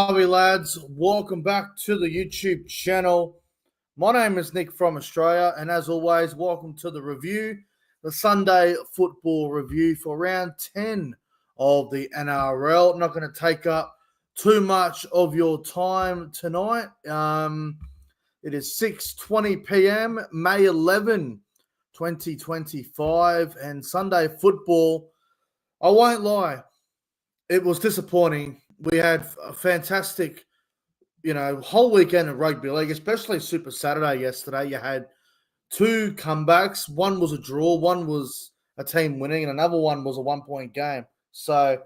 are we, lads? Welcome back to the YouTube channel. My name is Nick from Australia, and as always, welcome to the review, the Sunday football review for round 10 of the NRL. Not going to take up too much of your time tonight. It is 6:20 p.m., May 11, 2025, and Sunday football, I won't lie, it was disappointing. We had a fantastic, whole weekend of rugby league, especially Super Saturday yesterday. You had two comebacks. One was a draw, one was a team winning, and another one was a 1-point game. So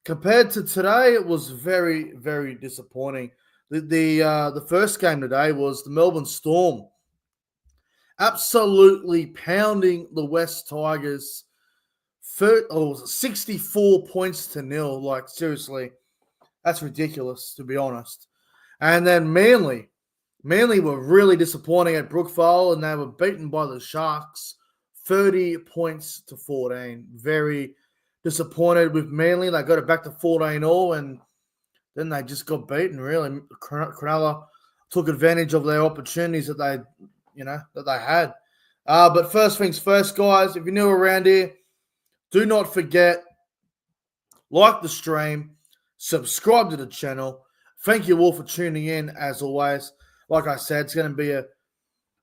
compared to today, it was very, very disappointing. The first game today was the Melbourne Storm absolutely pounding the West Tigers. 64 points to nil. Like, seriously, that's ridiculous, to be honest. And then Manly were really disappointing at Brookvale, and they were beaten by the Sharks 30 points to 14. Very disappointed with Manly. They got it back to 14-all, and then they just got beaten, really. Cronulla took advantage of their opportunities that they had. But first things first, guys, if you're new around here, do not forget, like the stream, subscribe to the channel. Thank you all for tuning in, as always. Like I said, it's going to be a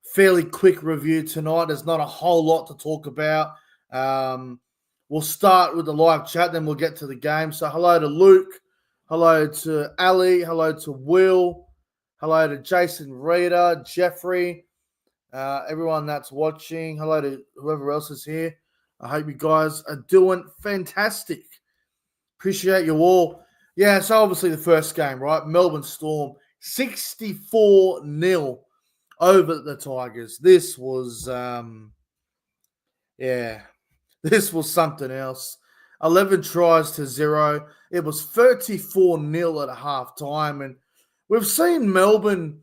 fairly quick review tonight. There's not a whole lot to talk about. We'll start with the live chat, then we'll get to the game. So hello to Luke, hello to Ali, hello to Will, hello to Jason Reeder, Jeffrey, everyone that's watching. Hello to whoever else is here. I hope you guys are doing fantastic. Appreciate you all. Yeah, so obviously the first game, right? Melbourne Storm, 64-0 over the Tigers. This was, this was something else. 11 tries to 0. It was 34-0 at halftime. And we've seen Melbourne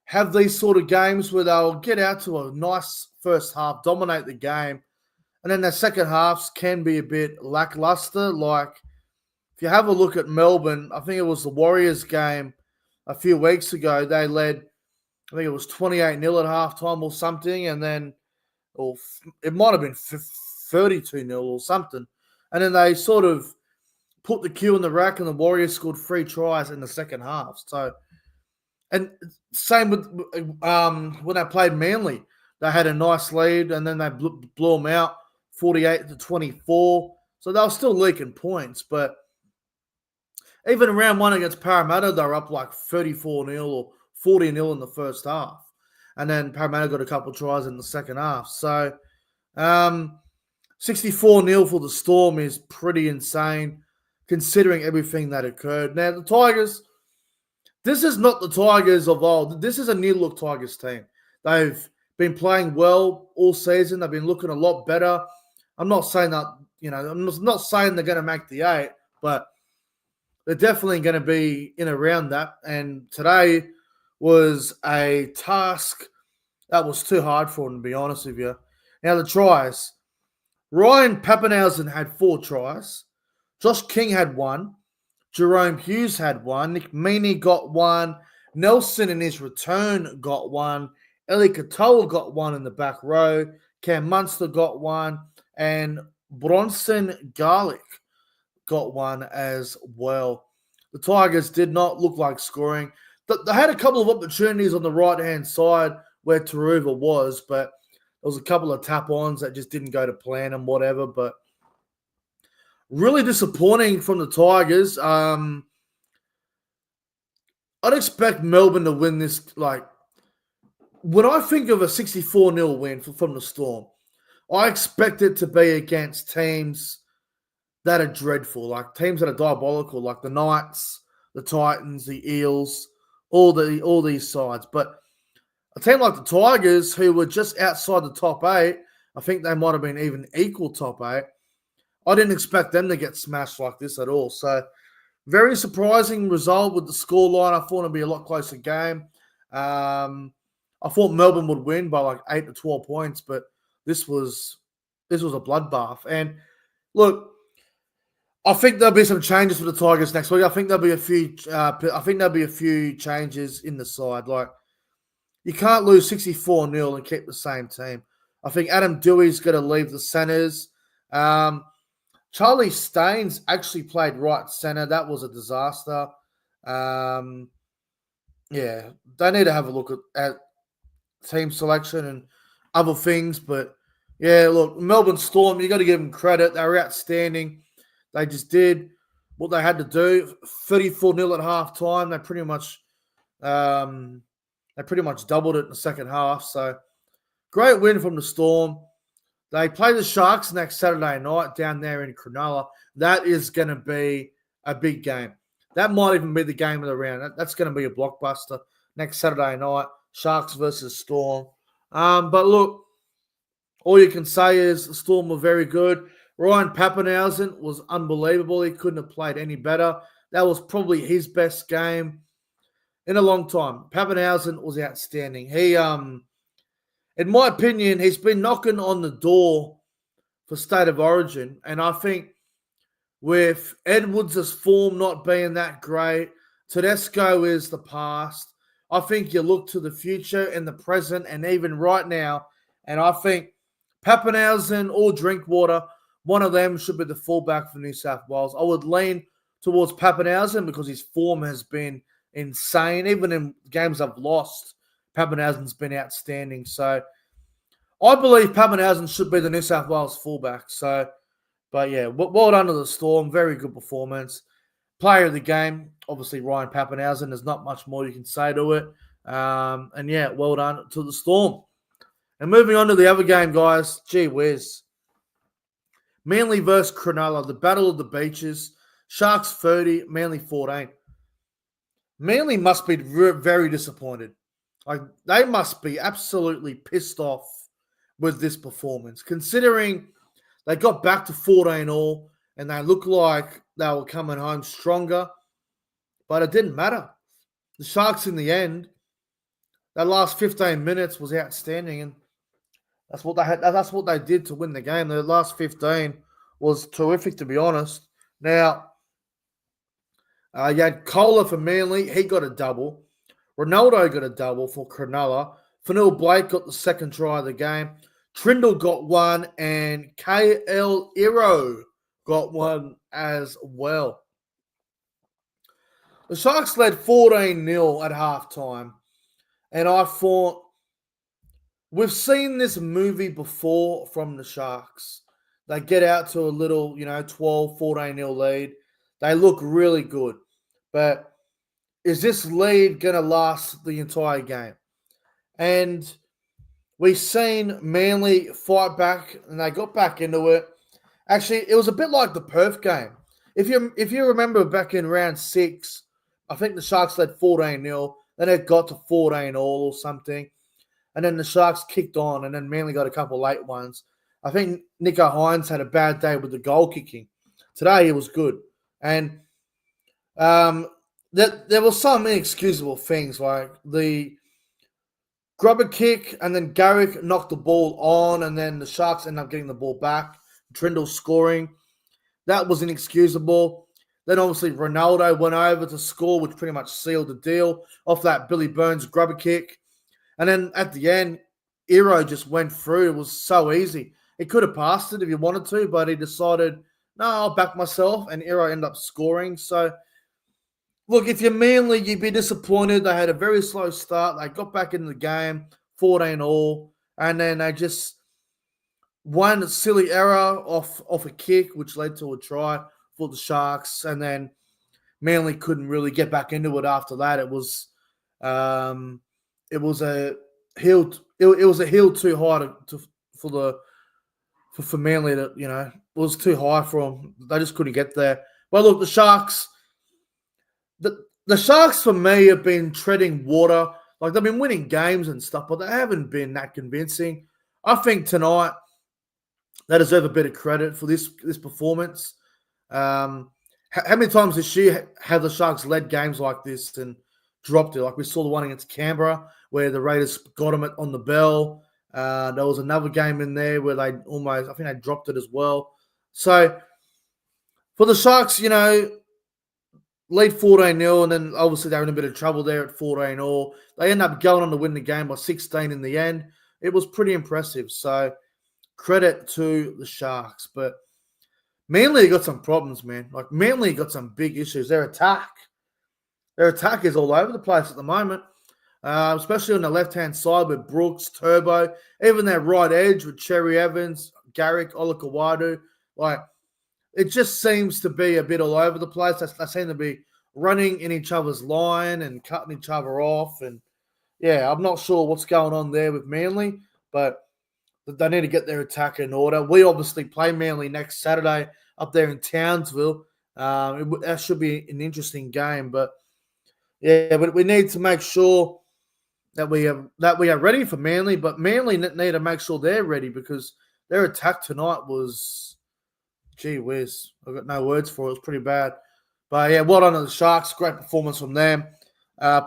have these sort of games where they'll get out to a nice first half, dominate the game, and then their second halves can be a bit lackluster. Like, if you have a look at Melbourne, I think it was the Warriors game a few weeks ago. They led, I think it was 28-0 at halftime or something, and then, or it might have been 32-0 or something. And then they sort of put the cue in the rack, and the Warriors scored 3 tries in the second half. So, and same with when they played Manly. They had a nice lead, and then they blew them out 48-24. So they were still leaking points. But even in round one against Parramatta, they were up like 34-0 or 40-0 in the first half. And then Parramatta got a couple of tries in the second half. So 64-0 for the Storm is pretty insane, considering everything that occurred. Now, the Tigers, this is not the Tigers of old. This is a new-look Tigers team. They've been playing well all season. They've been looking a lot better. I'm not saying that, I'm not saying they're going to make the 8, but they're definitely going to be in around that. And today was a task that was too hard for them, to be honest with you. Now, the tries. Ryan Papenhuyzen had 4 tries. Josh King had 1. Jerome Hughes had 1. Nick Meaney got 1. Nelson in his return got 1. Eli Katoa got 1 in the back row. Cam Munster got 1. And Bronson Garlick got 1 as well. The Tigers did not look like scoring. They had a couple of opportunities on the right-hand side where Taruva was, but there was a couple of tap-ons that just didn't go to plan and whatever. But really disappointing from the Tigers. I'd expect Melbourne to win this. Like, when I think of a 64-0 win from the Storm, I expect it to be against teams that are dreadful, like teams that are diabolical, like the Knights, the Titans, the Eels, all these sides. But a team like the Tigers, who were just outside the top 8, I think they might have been even equal top 8. I didn't expect them to get smashed like this at all. So, very surprising result with the scoreline. I thought it'd be a lot closer game. I thought Melbourne would win by like 8 to 12 points, but this was a bloodbath. And look, I think there'll be some changes for the Tigers next week. I think there'll be a few. I think there'll be a few changes in the side. Like you can't lose 64-0 and keep the same team. I think Adam Dewey's going to leave the centers. Charlie Staines actually played right center. That was a disaster. Yeah, they need to have a look at team selection and other things. But yeah, look, Melbourne Storm, you got to give them credit. They were outstanding. They just did what they had to do. 34-0 at halftime. They pretty much doubled it in the second half. So great win from the Storm. They play the Sharks next Saturday night down there in Cronulla. That is going to be a big game. That might even be the game of the round. That's going to be a blockbuster next Saturday night. Sharks versus Storm. But look, all you can say is the Storm were very good. Ryan Papenhuyzen was unbelievable. He couldn't have played any better. That was probably his best game in a long time. Papenhuyzen was outstanding. He, in my opinion, he's been knocking on the door for State of Origin. And I think with Edwards' form not being that great, Tedesco is the past. I think you look to the future and the present and even right now. And I think Papenhuyzen or Drinkwater, one of them should be the fullback for New South Wales. I would lean towards Papenhuyzen because his form has been insane. Even in games I've lost, Papenhuyzen's been outstanding. So I believe Papenhuyzen should be the New South Wales fullback. So, but yeah, well done to the Storm. Very good performance. Player of the game, obviously Ryan Papenhuyzen. There's not much more you can say to it. And yeah, well done to the Storm. And moving on to the other game, guys. Gee whiz. Manly versus Cronulla, the Battle of the Beaches. Sharks 30, Manly 14. Manly must be very disappointed. Like they must be absolutely pissed off with this performance, considering they got back to 14-all and they looked like they were coming home stronger, but it didn't matter. The Sharks, in the end, that last 15 minutes was outstanding, and that's what they had. That's what they did to win the game. The last 15 was terrific, to be honest. Now, you had Kohler for Manly. He got a double. Ronaldo got a double for Cronulla. Fanil Blake got the second try of the game. Trindle got one, and KL Iro got one as well. The Sharks led 14-0 at halftime, and I thought, we've seen this movie before from the Sharks. They get out to a little, 12, 14-0 lead. They look really good. But is this lead going to last the entire game? And we've seen Manly fight back, and they got back into it. Actually, it was a bit like the Perth game. If you remember back in round 6, I think the Sharks led 14-0. Then it got to 14-all or something. And then the Sharks kicked on, and then Manly got a couple late ones. I think Nico Hines had a bad day with the goal kicking. Today, he was good. And there were some inexcusable things, like the grubber kick, and then Garrick knocked the ball on, and then the Sharks ended up getting the ball back. Trindle scoring. That was inexcusable. Then obviously Ronaldo went over to score, which pretty much sealed the deal off that Billy Burns grubber kick. And then at the end, Iro just went through. It was so easy. He could have passed it if he wanted to, but he decided, no, I'll back myself, and Iro ended up scoring. So, look, if you're Manly, you'd be disappointed. They had a very slow start. They got back into the game, 14-all, and then they just one silly error off a kick, which led to a try for the Sharks, and then Manly couldn't really get back into it after that. It was a hill. It was a hill too high for Manly to, it was too high for them. They just couldn't get there. But look, the Sharks, the Sharks for me have been treading water. Like they've been winning games and stuff, but they haven't been that convincing. I think tonight they deserve a bit of credit for this performance. How many times this year have the Sharks led games like this and dropped it? Like we saw the one against Canberra where the Raiders got them on the bell. There was another game in there where I think they dropped it as well. So For the Sharks, lead 14-0, and then obviously they're in a bit of trouble there at 14-all. They end up going on to win the game by 16 in the end. It was pretty impressive. So credit to the Sharks. But Manly got some problems, man. Like, Manly got some big issues. Their attack is all over the place at the moment, especially on the left-hand side with Brooks, Turbo, even their right edge with Cherry Evans, Garrick, Olakawadu. Like, it just seems to be a bit all over the place. They seem to be running in each other's line and cutting each other off. And, yeah, I'm not sure what's going on there with Manly, but they need to get their attack in order. We obviously play Manly next Saturday up there in Townsville. That should be an interesting game. But, yeah, but we need to make sure that we are ready for Manly. But Manly need to make sure they're ready because their attack tonight was, gee whiz, I've got no words for it. It was pretty bad. But, yeah, well done to the Sharks. Great performance from them.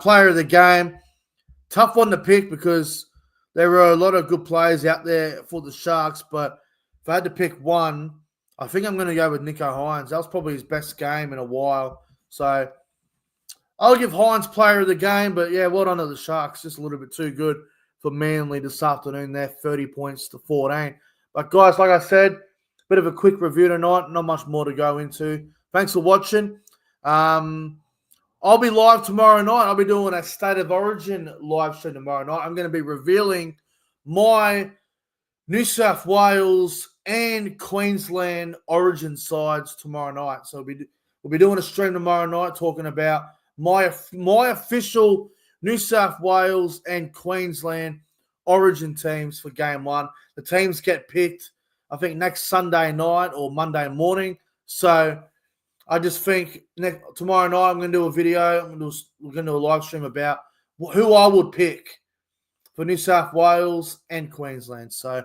Player of the game. Tough one to pick because there were a lot of good players out there for the Sharks, but if I had to pick one, I think I'm going to go with Nicho Hynes. That was probably his best game in a while. So I'll give Hynes player of the game, but yeah, well done to the Sharks. Just a little bit too good for Manly this afternoon there, 30 points to 14. But guys, like I said, bit of a quick review tonight. Not much more to go into. Thanks for watching. I'll be live tomorrow night. I'll be doing a State of Origin live stream tomorrow night. I'm going to be revealing my New South Wales and Queensland Origin sides tomorrow night. So we'll be doing a stream tomorrow night talking about my official New South Wales and Queensland Origin teams for Game 1. The teams get picked, I think, next Sunday night or Monday morning. So I just think tomorrow night I'm going to do a video. We're going to do a live stream about who I would pick for New South Wales and Queensland. So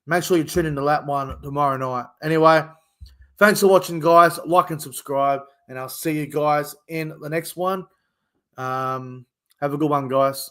make sure you tune into that one tomorrow night. Anyway, thanks for watching, guys. Like and subscribe, and I'll see you guys in the next one. Have a good one, guys.